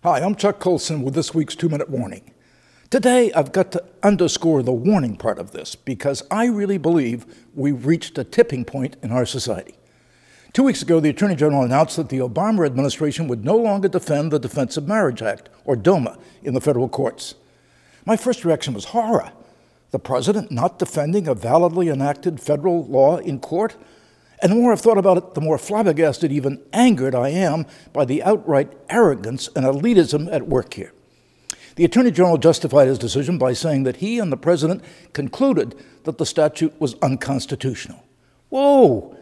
Hi, I'm Chuck Colson with this week's 2-Minute Warning. Today, I've got to underscore the warning part of this because I really believe we've reached a tipping point in our society. 2 weeks ago, the Attorney General announced that the Obama administration would no longer defend the Defense of Marriage Act, or DOMA, in the federal courts. My first reaction was horror. The president not defending a validly enacted federal law in court? And the more I've thought about it, the more flabbergasted, even angered I am by the outright arrogance and elitism at work here. The Attorney General justified his decision by saying that he and the President concluded that the statute was unconstitutional. Whoa!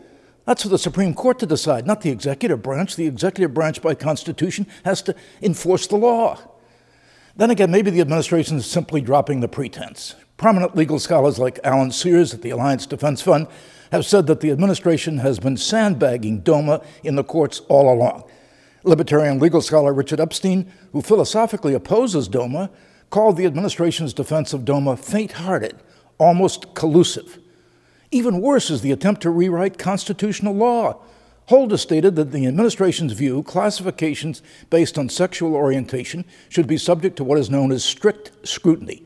That's for the Supreme Court to decide, not the executive branch. The executive branch, by Constitution, has to enforce the law. Then again, maybe the administration is simply dropping the pretense. Prominent legal scholars like Alan Sears at the Alliance Defense Fund have said that the administration has been sandbagging DOMA in the courts all along. Libertarian legal scholar Richard Epstein, who philosophically opposes DOMA, called the administration's defense of DOMA faint-hearted, almost collusive. Even worse is the attempt to rewrite constitutional law. Holder stated that the administration's view, classifications based on sexual orientation should be subject to what is known as strict scrutiny.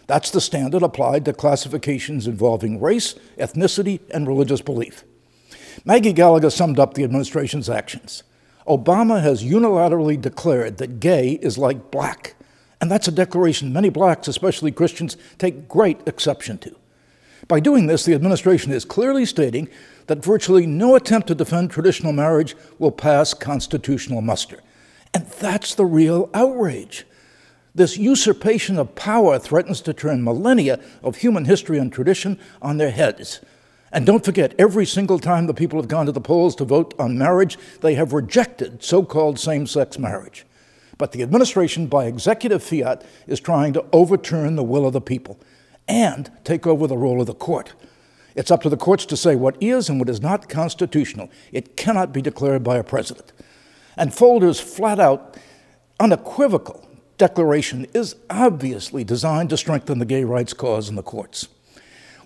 That's the standard applied to classifications involving race, ethnicity, and religious belief. Maggie Gallagher summed up the administration's actions. Obama has unilaterally declared that gay is like black, and that's a declaration many blacks, especially Christians, take great exception to. By doing this, the administration is clearly stating that virtually no attempt to defend traditional marriage will pass constitutional muster. And that's the real outrage. This usurpation of power threatens to turn millennia of human history and tradition on their heads. And don't forget, every single time the people have gone to the polls to vote on marriage, they have rejected so-called same-sex marriage. But the administration, by executive fiat, is trying to overturn the will of the people and take over the role of the court. It's up to the courts to say what is and what is not constitutional. It cannot be declared by a president. And Folder's flat-out, unequivocal declaration is obviously designed to strengthen the gay rights cause in the courts.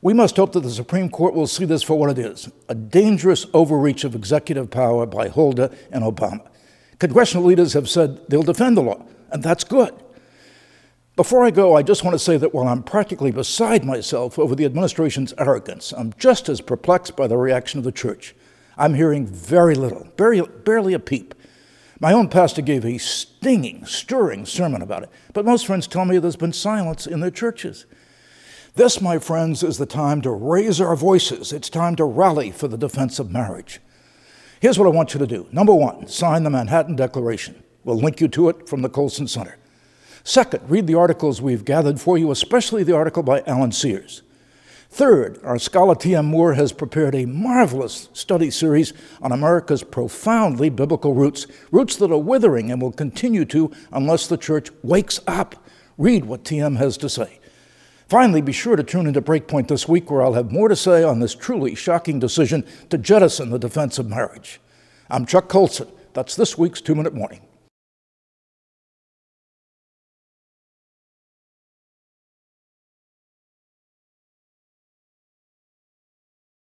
We must hope that the Supreme Court will see this for what it is, a dangerous overreach of executive power by Holder and Obama. Congressional leaders have said they'll defend the law, and that's good. Before I go, I just want to say that while I'm practically beside myself over the administration's arrogance, I'm just as perplexed by the reaction of the church. I'm hearing very little, barely a peep. My own pastor gave a stinging, stirring sermon about it, but most friends tell me there's been silence in their churches. This, my friends, is the time to raise our voices. It's time to rally for the defense of marriage. Here's what I want you to do. Number one, sign the Manhattan Declaration. We'll link you to it from the Colson Center. Second, read the articles we've gathered for you, especially the article by Alan Sears. Third, our scholar T.M. Moore has prepared a marvelous study series on America's profoundly biblical roots, roots that are withering and will continue to unless the church wakes up. Read what T.M. has to say. Finally, be sure to tune into Breakpoint this week, where I'll have more to say on this truly shocking decision to jettison the defense of marriage. I'm Chuck Colson. That's this week's 2-Minute Warning.